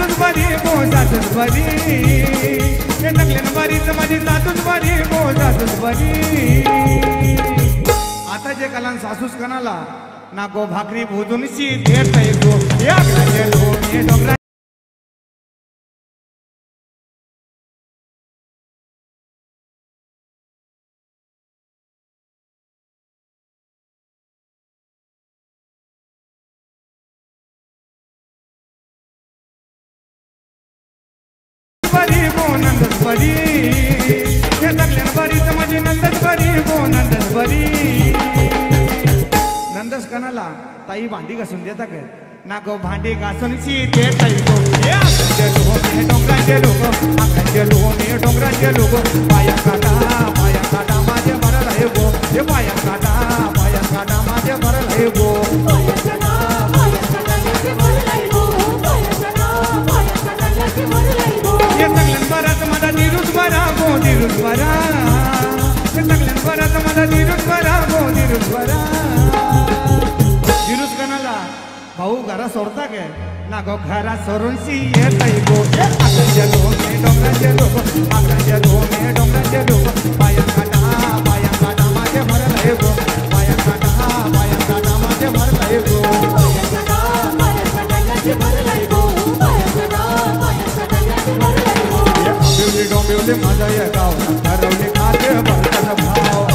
सासूच बरी गो सासूच बरी हे नकलेन बरीच माझी सासूच बरी गो सासूच बरी आता जे कलान सासूस कनाला ना गो भाकरी भोजून शी देर तय गो या गेलो मी डोंगरा बरी गो नंदस बरी हे नकलेन बरीच माझी नंदस बरी गो नंदस बरी नंदस कनाला ताई भांडी घासून देता काय ना गो भांडी घासून शी देता गो हे डोंगराचे लोक आकांचे लोक मी डोंगराचे लोक पाया काटा माझे भरल आहे गो हे पाया काटा माझे भरल आहे गो हे सगळ्यां बरात माझा निरुज बरा गो निरुज बरा हे सगळ्यां बरात माझा निरुज बरा गो निरुज बरा निरुज कनाला भाऊ घरा सोडता काय ना गो घरा सोडून शी येत गो आकांचे लोक मी डोंगराचे लोक आकांचे लोक मी डोंगराचे लोक पाया काटा माझे भरल आहे गो पाया काटा माझे भरल आहे गो डोंबिवली माझा या गाव ठरवले खाते भरताचा भाव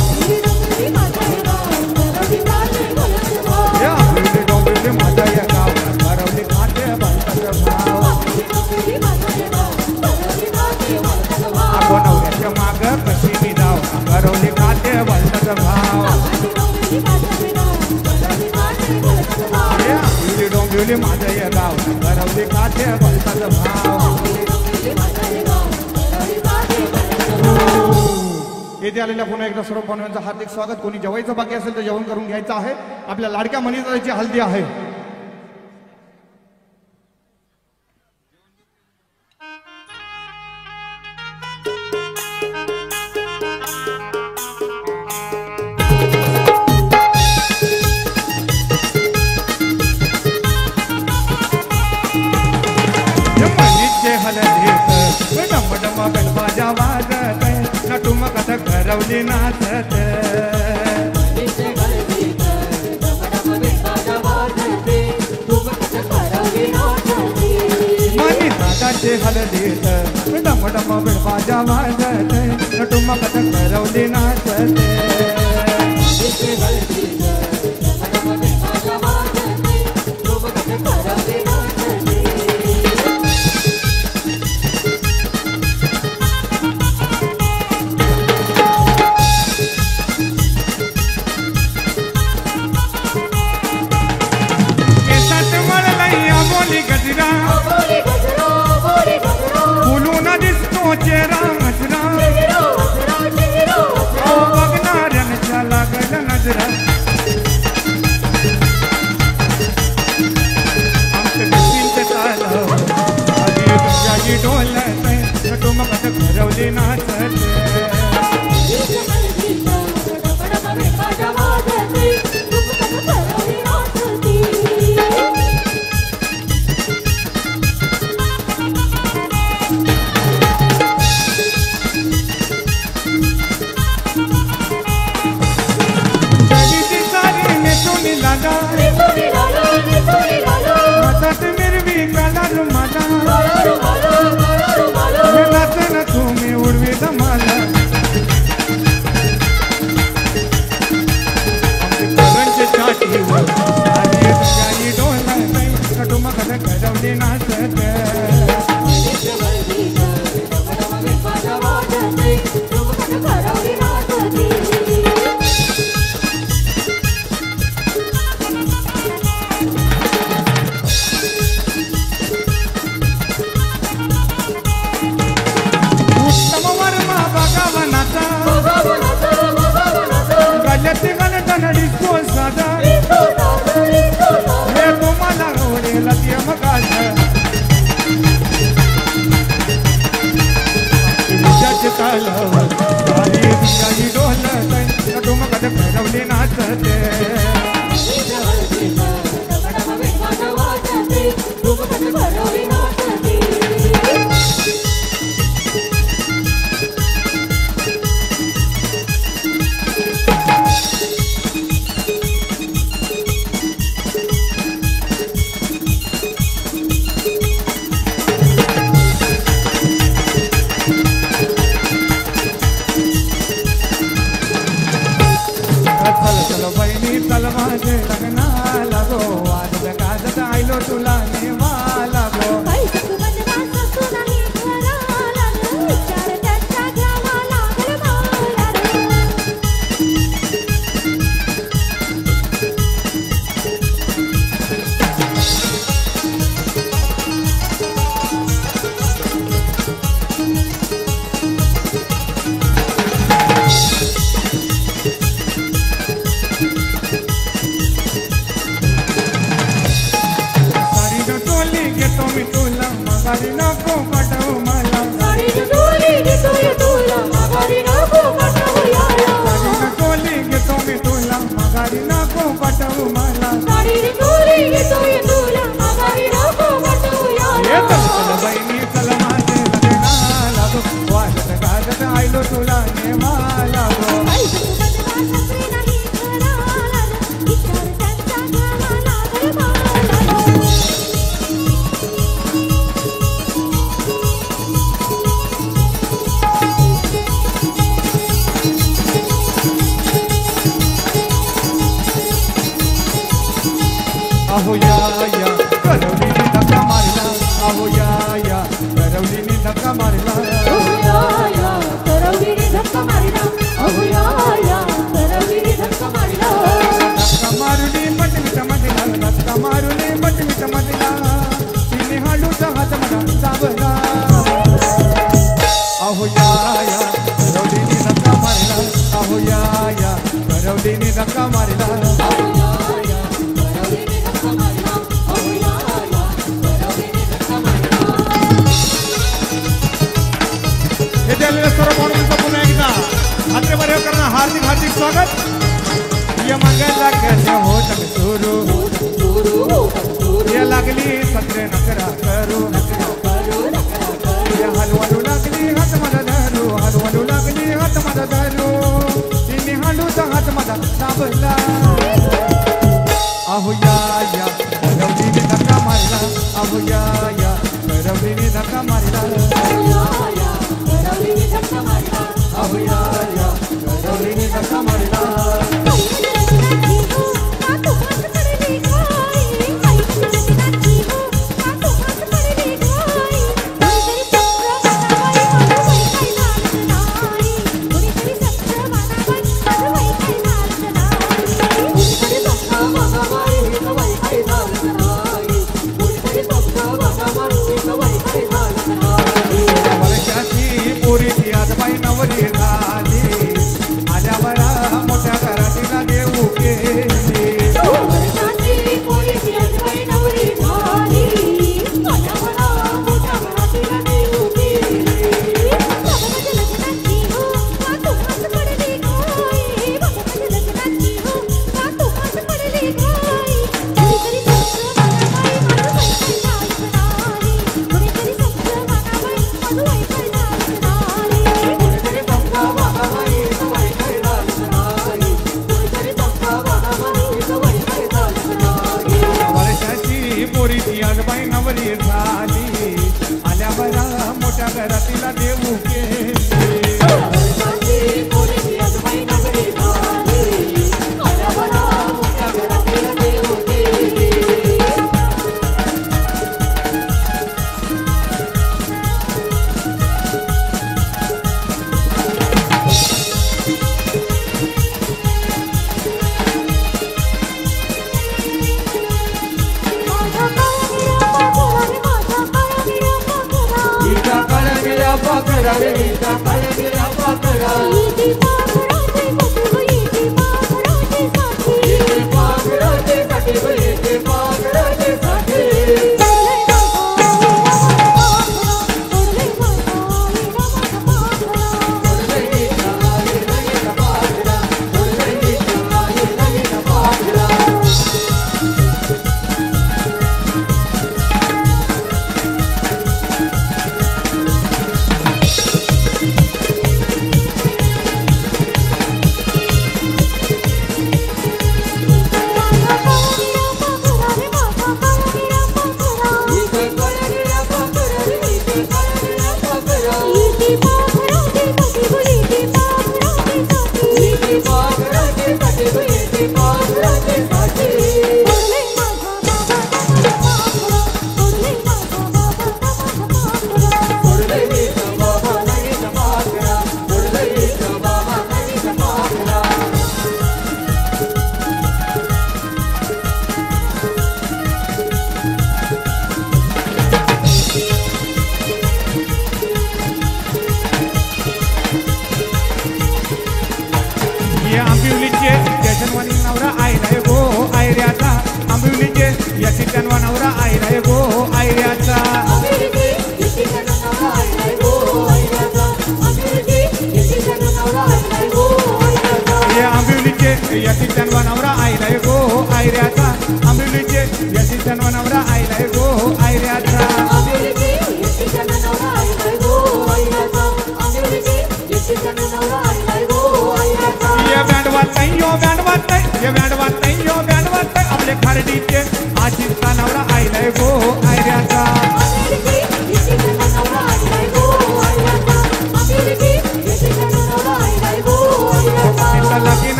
डोंबिवली माझा या गाव ठरवले खाते भरताचा भाव नवऱ्याच्या माग कशी मी जाव ठरवले खाते भरताचा भाव डोंबिवली माझा या गाव ठरवले खाते भरताचा भाव येथे आलेल्या पुन्हा एकदा सर्व पाहुण्यांचं हार्दिक स्वागत. कोणी जेवायचं बाकी असेल तर जेवण करून घ्यायचं आहे. आपल्या लाडक्या मनीदाची हल्दी आहे. घरवली नाचत मनी दादाचे हलदीत डमडम बिडबाजा वाजत नटुमकत घरवली नाचत चेहरा मचरा बघणाऱ्यांच्या लागल नजरा आमच्या चिंत चालू डोलत नटुमकत घरवली नाचत तुम्ही उडवी दमाला छातीवर डोला नटुमकत घरवली नाचत घरवली नाचत अहो या करवलीने धक्का मारला अहो या करवलीने धक्का मारला करवलीने धक्का मारला अहो या करवलीने धक्का मारला धक्का मारुनी मटमिट मधला धक्का मारुनी मटमिट मधला तिने हाडूचा हात मला दाबला अहो या करवलीने धक्का मारला अहो या करवलीने धक्का मारला सर्व माणूस पुन्हा एकदा हातरे करणार हार्दिक हार्दिक स्वागत ये मंगला कैसे हो तक सुरू ये लागली सत्रे नकरा करू ये हलवलू लागली हात माझा धरू हलवलू लागली हात माझा धरू तिने हाडूचा हात माझा दाबला अहो या करवलीने धक्का मारला अहो या करवलीने धक्का मारला करवलीने धक्का मारला अहो या करवलीने धक्का मारला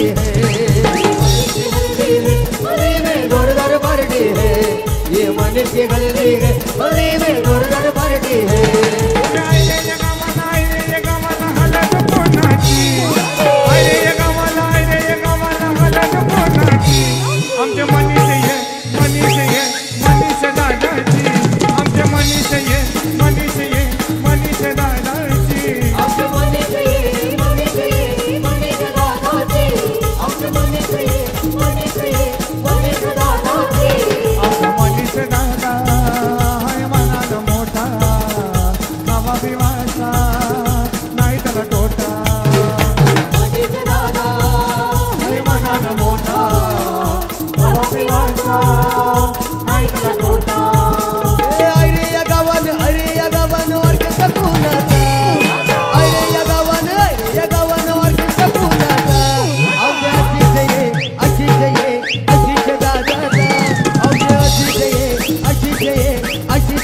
हल्दी है हल्दी में जोरदार पार्टी है ये मन की हल्दी है हल्दी में जोरदार पार्टी है आमच्या मनीषे ये मनीषे ये मनीषे दादाची आमच्या मनीषे ये मनीषे ये मनीषे दादाची आमच्या मनीषे ये मनीषे ये मनीषे दादाची आमच्या मनीषे ये मनीषे ये मनीषे दादाची आमच्या मनीषे दादा हाय मनाला मोठा नावा बिवाचा नाही त्याला तोटा मनीषे दादा हाय मनाला मोठा अरे या गावान ऑर्केस्ट्रा कुणाचा अरे या गावान ऑर्केस्ट्रा कुणाचा आमच्या आशीष ये दादाचा आमच्या आशीष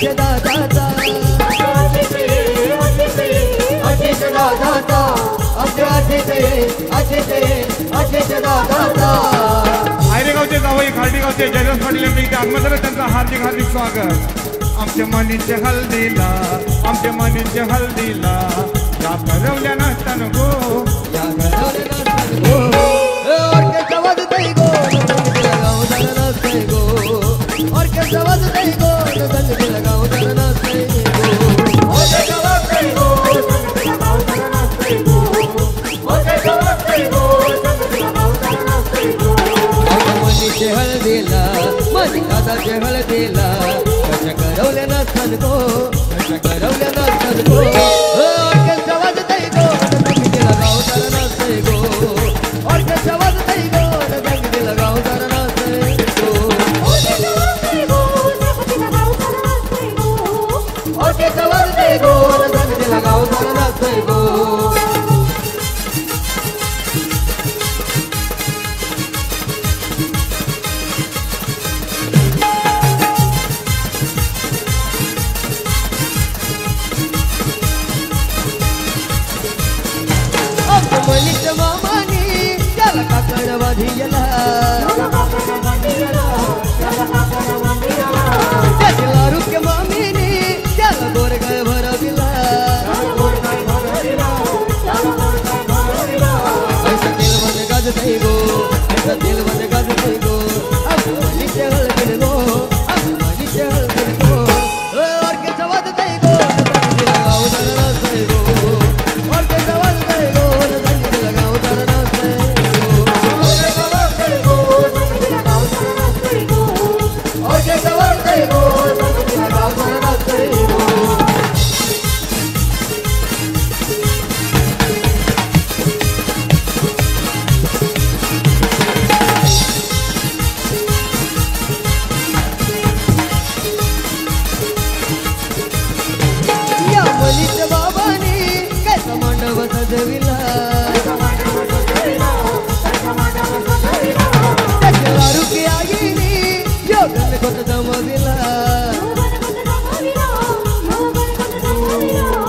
ये दादाचा आशीष दादाचा आमच्या आशीष दादाचा आयरेगावचे जावई खार्डीगावचे जयराज पाटील यांचे इथे आगमन झालं त्यांचं हार्दिक हार्दिक स्वागत आमच्या मनीचे हल्दीला आमच्या मनीचे हल्दीला या भरवल्या नसताना गो या घरावर नाचत गो ऑर्केस्ट्रा वाजतय गो गावदार नाचतय गो ऑर्केस्ट्रा वाजतय गो संगीतला गावदार नाचतय गो ऑर्केस्ट्रा वाजतय गो संगीतला गावदार नाचतय गो ऑर्केस्ट्रा वाजतय गो संगीतला गावदार नाचतय गो मनीचे हळदीला माझी दादाचे हळदीला कशा करवल्या नाचत गो कशा करवल्या नाचत गो ऑर्केस्ट्रा वाजतय गो संगीतला गावदार नाचतय गो ऑर्केस्ट्रा वाजतय गो संगीतला गावदार नाचतय गो ऑर्केस्ट्रा वाजतय गो संगीतला गावदार नाचतय गो ऑर्केस्ट्रा वाजतय गो संगीतला गावदार नाचतय गो मनीष मामानी त्याला काकड वाधियला त्याला आरोग्य मामीनी त्याला गोरगाय भरविला ऐसा तेलवन गाजतय गो ऐसा तेलवन गाजतय गो मनीष हळदीन गो मनीष हळदीन गो ऑर्केस्ट्रा वाजतय गो गावदार नाचतय गो ऑर्केस्ट्रा वाजतय गो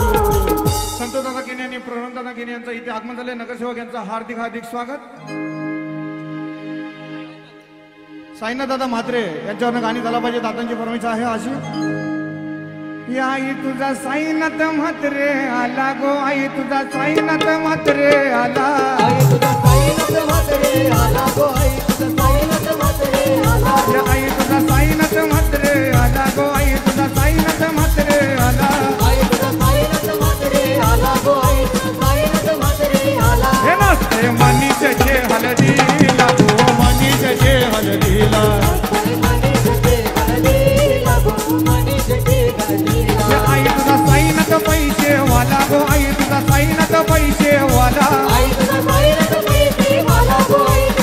संतदादा केने आणि प्रणवदादा केने यांचं इथे आगमन झाले नगरसेवक यांचं हार्दिक हार्दिक स्वागत साईनाथ दादा म्हात्रे यांच्यावरनं गाणी झाला पाहिजे दादांची फरमाईश आहे अशी या आई तुझा साईनाथ म्हात्रे आला गो आई तुझा साईनाथ म्हात्रे आला आई तुझा साईनाथ म्हात्रे आला गो आई तुझा साईनाथ म्हात्रे आला या आई तुझा साईनाथ म्हात्रे आला गो आई तुझा साईनाथ म्हात्रे आला आई तुझा साईनाथ म्हात्रे आला गो आई तुझा साईनाथ म्हात्रे आला हे नसते मनीषचे हलदीला गो मनीषचे हलदीला आई तुझा साईनाथ पैसे वाला गो आई तुझा साईनाथ पैसे वाला आई तुझा साईनाथ पैसे वाला गो आई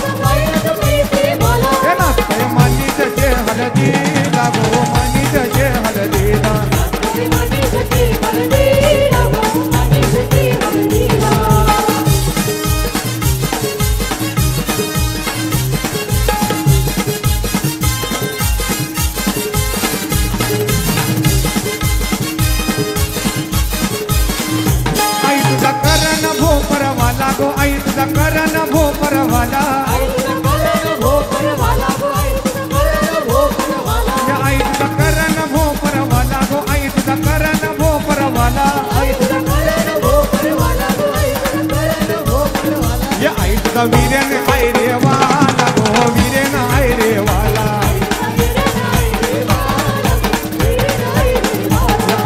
तुझा करण भोपरवाला आई तुझा करण भोपरवाला गो आई तुझा करण भोपरवाला या आई तुझा करण भोपरवाला गो आई तुझा करण भोपरवाला आई तुझा करण भोपरवाला गो आई तुझा करण भोपरवाला या आई तुझा वीरेन आई रे वाला गो वीरेन आई रे वाला या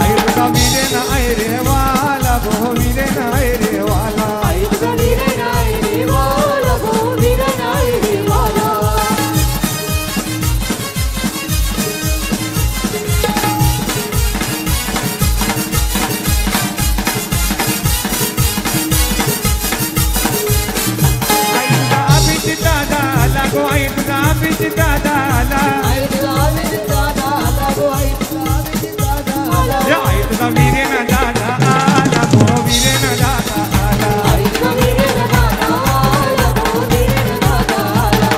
आई तुझा वीरेन आई रे वाला गो वीरेन आई रे वाला आई तुझा वीरेन आई रे वाला गो वीरेन आई रे वाला आई तुझा अभिजित दादा आला गो आई तुझा अभिजित दादा आला आई तुझा अभिजित दादा आला गो आई तुझा अभिजित दादा आला या आई तुझा वीरेन दादा आला गो वीरेन दादा आला आई तुझा वीरेन दादा आला गो वीरेन दादा आला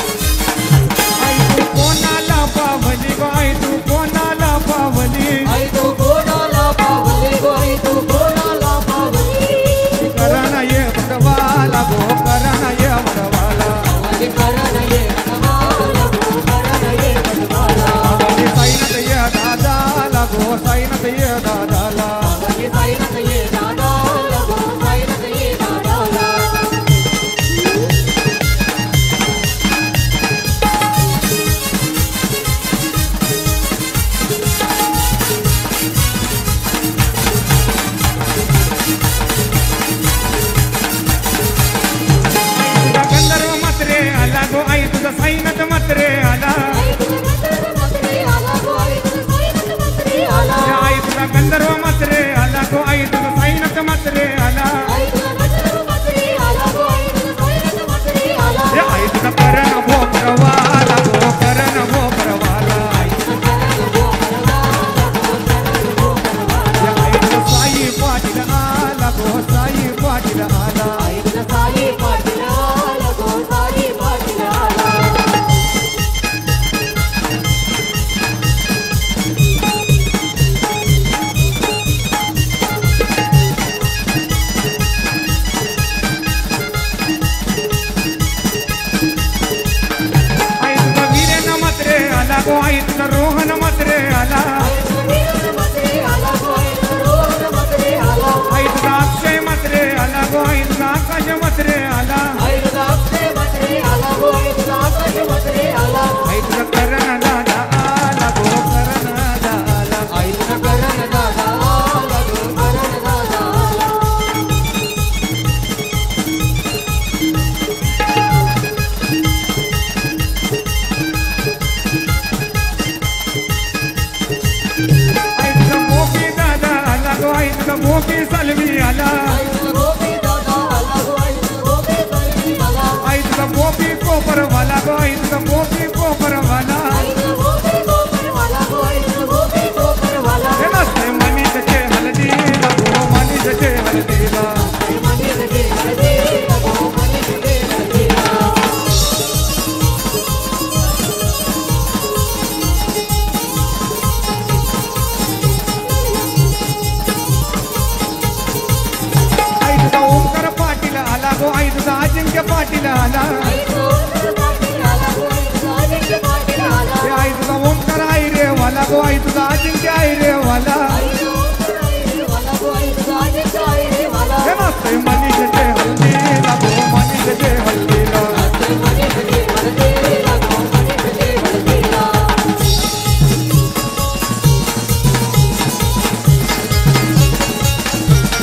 आई तू कोणाला पावली गो आई तू कोणाला पावली आई तू कोणाला पावली गो आई तू कोणाला पावली करण ये वडवाला गो करण ये वडवाला आई करण ये वडवाला गो करण ये वडवाला आवली साईनाथ ये दादाला गो साईनाथ ये दादाला आई साईनाथ ये दादाला गो साईनाथ ये दादाला तुझा गंधर्व मात्रे आला गो आई तुझा साईनाथ मात्रे आला आई तुझा गंधर्व मंत्री आला गो आई तुझा साईनाथ मंत्री आला या आई तुझा गंधर्व मात्रे आला गो आई तुझा साईनाथ मात्रे आला आई तुझा गंधर्व मंत्री आला गो आई तुझा साईनाथ मंत्री आला या आई तुझा करण भोपरवाला गो करण भोपरवाला आई तुझा करण भोपरवाला गो करण भोपरवाला या आई तुझा साई पाटील आला गो साई पाटील आला आई तुझा साई पाटील आला गो साई पाटील आला आई तुझा वीरेन मात्रे आला गो आई तुझा रोहन मात्रे आला आई तुझा वीरेन मंत्री आला गो आई तुझा रोहन मंत्री आला आई तुझा अक्षय मात्रे आला गो आई तुझा आकाश मात्रे आला आई तुझा अक्षय मंत्री आला गो आई तुझा आकाश मंत्री आला आई तुझा करण दादा आला गो करण दादा आला आई तुझा करण दादा आला गो करण दादा आला आई तुझा मोठी दादा आला गो आई तुझा मोठी सलवी आला आई तुझा गोपी दादा आला गो आई तुझा गोपी सलवी आला आई तुझा मोठी कोपरवाला गो आई तुझा मोठी कोपरवाला आई तुझा गोपी गोपरवाला गो आई तुझा गोपी गोपरवाला हे नसते मनीषचे हलदीला गो मनीषचे हलदीला आई मनी सके हळदीला गो मनी सके हळदीला आई तुझा ओंकार पाटील आला गो आई तुझा अजिंक्य पाटील आला आई तुझा ओंकार पाटील आला गो आई तुझा अजिंक्य पाटील आला हे आई तुझा ओंकार आई रे वाला गो आई तुझा अजिंक्य आई रे वाला आई तुझा ओंकार आई रे वाला गो आई तुझा अजिंक्य आई रे वाला हे नसते मनीषचे हलदीला गो मनीषचे हलदीला आई मनी सके हळदीला गो मनी सके हळदीला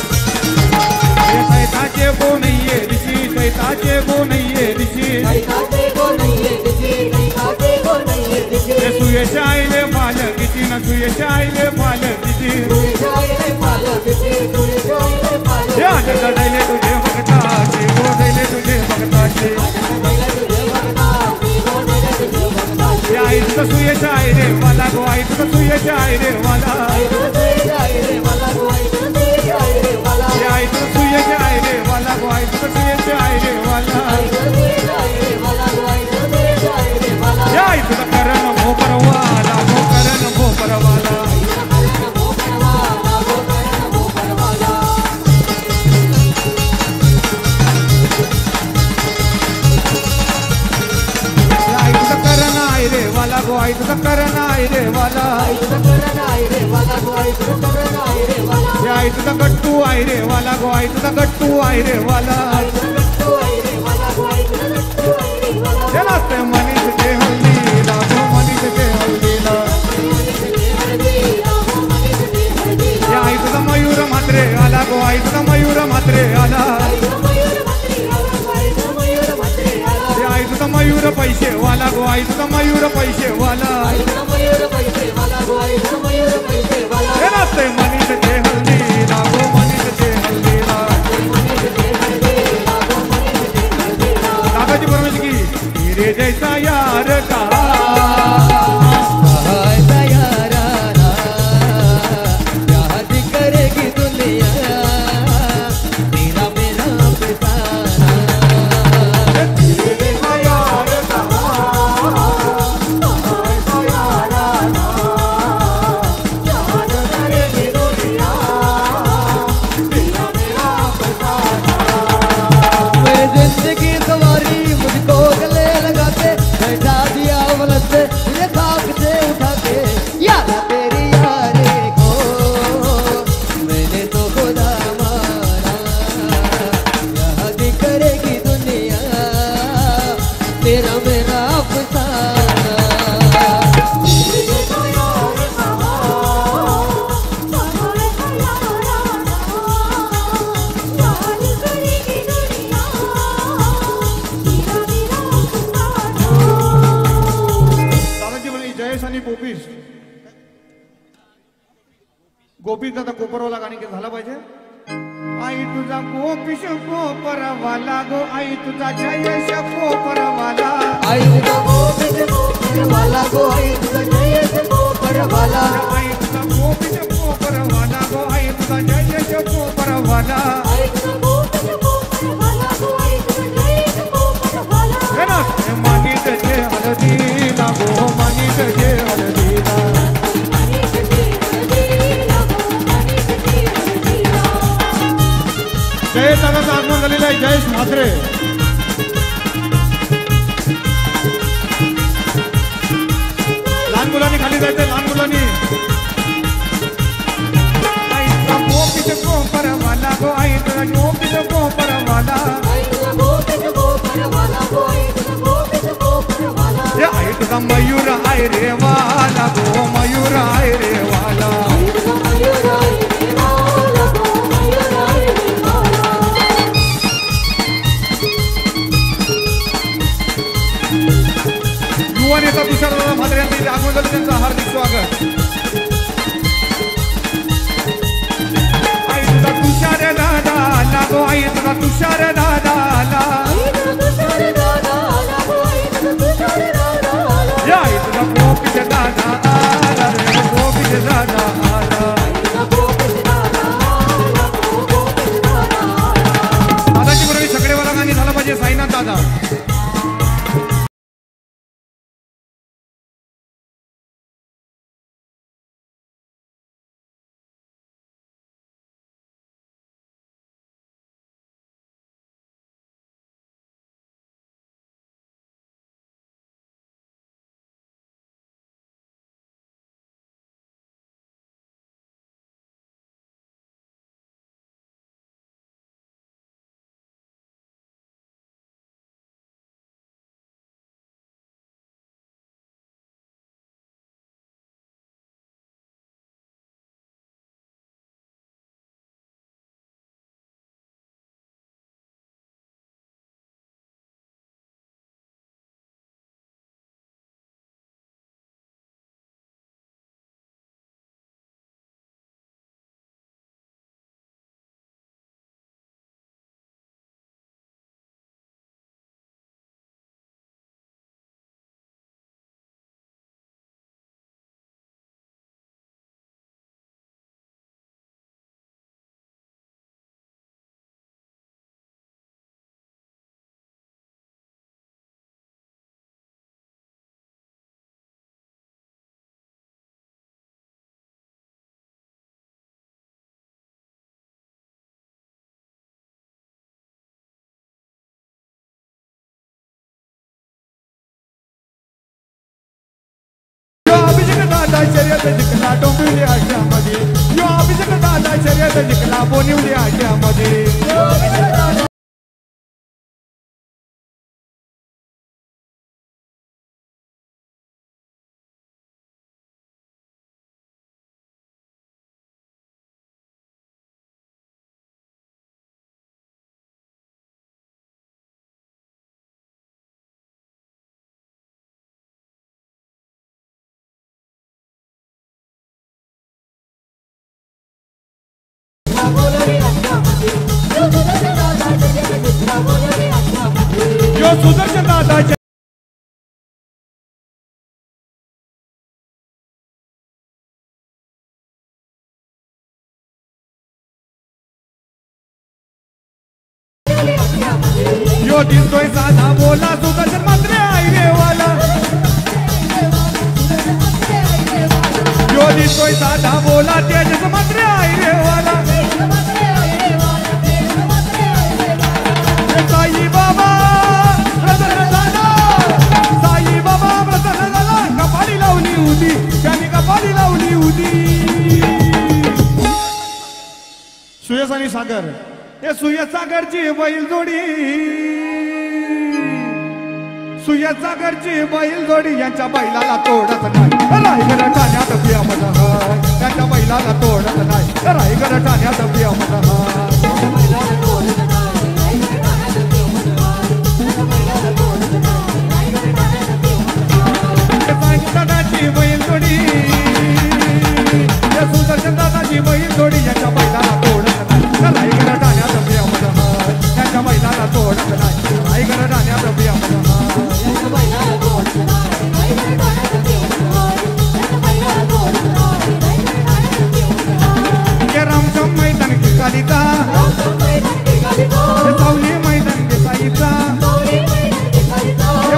हे सैताचे गो नाहीये ऋषी सैताचे गो नाहीये ऋषी आई खाते गो नाहीये दिशी आई खाते गो नाहीये दिशी हे सुयश आईले पालक किती न सुयश आईले पालक किती तुझे जायले पालक दिशी तुझे जायले पालक हे आठ लढायले तुझे भक्ताचे गो दैले तुझे भक्ताचे हे आई तुझं सुयश आहे रे वाला गो आई तुझं सुयश आहे रे वाला हे आई तुझं सुयश आहे रे वाला गो आई तुझं सुयश आहे रे वाला रे वाला आई तुझा करण आहे रे वाला गो आई तुझा करण आहे रे वाला हे आई तुझा गट्टू आहे रे वाला गो आई तुझा गट्टू आहे रे वाला आई तुझा गट्टू आहे रे वाला गो आई तुझा गट्टू आहे रे वाला हे नाचते मनीष ते हल्दीला गो मनीष ते हल्दीला हे आई तुझा मयूर म्हात्रे आला गो आई तुझा मयूर म्हात्रे आला हे आई तुझा मयूर पैसे वाला गो आई तुझा मयूर पैसे वाला हे नाचते मनीष ते हल्दीला गो मनीष ते हल्दीला दादाजी परमेश की तेरे जैसा यार का ऐसा याराना याद करेगी दुनिया तेरा मेरा फसाना तेरे जैसा यार का मेरी जिंदगी सवारी मुझको गले लगाते बैठा दिया वलत से ये खाक से उठा के याद तेरी यारे को मैंने तो खुदा मारा याद करेगी दुनिया तेरा मेरा अफसाना दादाजी बोले जयेश आणि गोपीश गोपीश दादा कोपरवाला गाणी झाला पाहिजे आई तुझा गोपीश कोपरवाला गो आई तुझा जयेश कोपरवाला आई तुझा वाला गो आई तुझा जयेश वाला आई तुझा गोपीश कोपरवाला गो आई तुझा जयेश कोपरवाला हे ना मानित जे हळदीला गो मानित जे हळदीला जयेश दादाचं आगमन झालेलं आहे जयेश म्हात्रे लहान मुलांनी खाली जायचं लहान मुलांनी आई तुझा गोपीच कोपरवाला गो आई तुझा गोपीच कोपरवाला हे आई तुझा मयूर आहे रे वाला गो मयूर आहे रे वाला युवा नेता तुषारदादा म्हात्रे यांचं इथे आगमन झालं त्यांचं हार्दिक स्वागत आई तुझा तुषार दादा आला गो आई तुझा तुषार दादा आला या आई तुझा गोपीच दादा आला रे गोपीच दादा आला दादाची बरोबर सगळेवाला गाणी झालं पाहिजे साईनाथ दादा दादा शर्यत जिंकला डोंबिवली आशामध्ये यो अभिषेक दादा शर्यत जिंकला बोनिवली आशामध्ये यो सुदर्शन दादा यो दिसतोय साधा बोला सुदर्शन मात्र आईरे वाला यो दिसतोय साधा बोला तेजस मात्र आईरे वाला साई बाबा प्रसन्न झाला साई बाबा प्रसन्न झाला कपाळी लावली होती त्यांनी कपाळी लावली होती सुयस आणि सागर हे सुयस सागरची बैल जोडी सुयस सागरची बैल जोडी यांच्या बैलाला तोडत नाही रायगड ठाण्यात बियामत हाय त्यांच्या बैलाला तोडत नाही रायगड ठाण्यात बियामत हाय दादाची बैल जोडी या सुदर्शन दादाची बैल जोडी यांच्या बैलाला तोडत नाही रायगड ठाण्यात बियामत हाय त्यांच्या बैलाला तोडत नाही रायगड ठाण्यात बियामत हाय रामचम मैदान की कालिका सावली मैदान के साईचा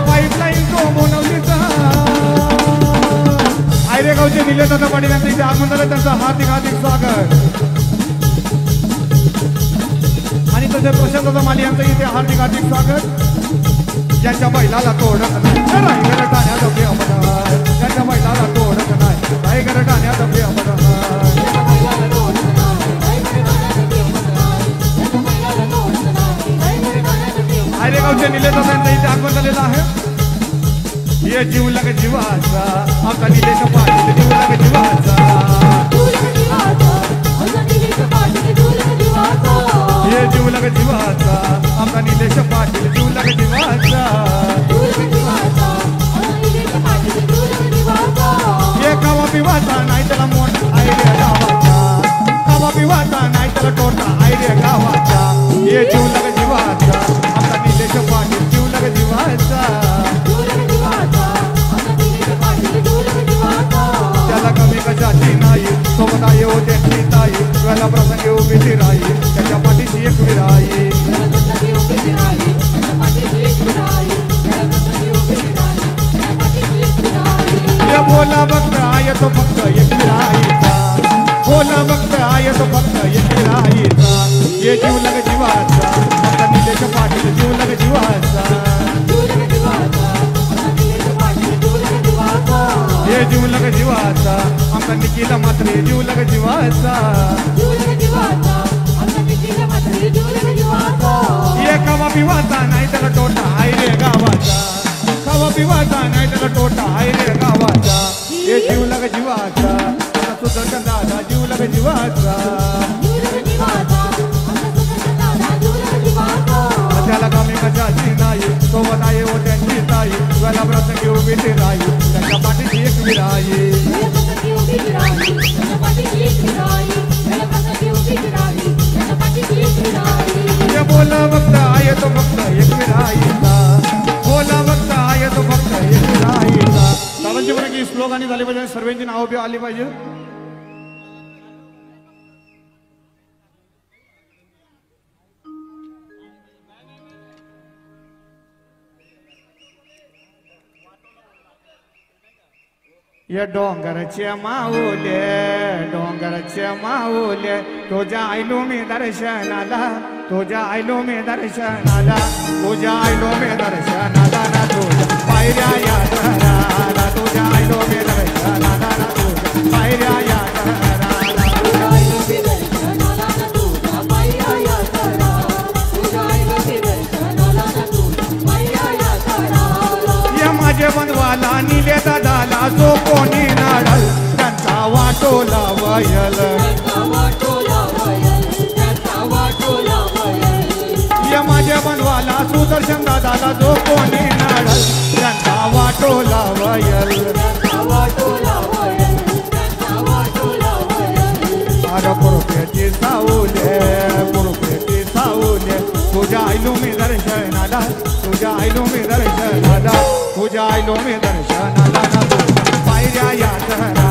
पाईपलाईन तो बनवलीचा आयरेगावचे निलेश दादा पाटील यांचं इथे आगमन झालं त्यांचं हार्दिक हार्दिक स्वागत आणि तसे प्रशांत दादा माली यांचं इथे हार्दिक हार्दिक स्वागत ज्यांच्या बैलाला तोडत नाही रायगड ठाण्यात बियामत हाय ज्यांच्या बैलाला तोडत नाही रायगड ठाण्यात बियामत हाय आयरेगावचे निलेश दादा यांचं इथे आगमन झालेलं आहे ये जीव लग जीवाचा आमचा निलेश पाटील जीव लग जीवाचा ये जीव लग जीवाचा आमचा निलेश पाटील जीव लग जीवाचा ये कावा पिवाचा नाही त्याला मोठा आयडिया गावाचा कावा पिवाचा नाही त्याला तोटा आयडिया गावाचा ये जीव लग जीवाचा आमचा निलेश पाटील जीव लग जीवाचा त्याला कमी कशाची नाही सोबत आई होते ताई तुला प्रसंगी उभी राही त्याच्या पाठीशी एक विराई बोला भक्त आय तो फक्त एक विराईचा बोला भक्त आय तो फक्त एक विराईचा ये जीव लग जीवाचा आता निलेश पाटील जीव लग जीवाचा ये जीव लग जीवाचा आमचा निकीला मात्र जीव लग जीवाचा ये कवा पिवाचा नाही त्याला तोटा आहे रे गावाचा कवा पिवाचा नाही त्याला तोटा आहे रे गावाचा ये जीव लग जीवाचा आता सुदर्शन दादा जीव लग जीवाचा त्याला कमी कशाची नाही सोबत आहे हो त्यांची ताई तुला प्रसंगी उभी राही त्यांच्या पाठीशी एक विराई बोला भक्त आहे तो फक्त एक विराईचा बोला भक्त आहे तो फक्त एक विराईचा सर्वांची बरं की स्लोगानी झाली पाहिजे सर्वांची नावं बी आली पाहिजे ये डोंगरचे माऊले तुझ्या आईलो मी दर्शनाला तुझ्या आईलो मी दर्शनाला तुझ्या आईलो मी दर्शनाला ना तुझ्या पायऱ्या या तुझ्या आईलो मी दर्शनाला शहराला ना तुझ्या पायऱ्या या शहराला या माझे बंधवाला निले दादाला जो कोणी नाडल त्यांचा वाटोला वयल या माझ्या बंधवाला सुदर्शन दादाला जो कोणी नाडल त्यांचा वाटोला वयल अरे कुरुपेची सावले तुझ्या आईलो मी दर्शनाला तुझ्या आईलो मी दर्शनाला तुझ्या आईलो मी दर्शनाला ना तू पायऱ्या या शहरा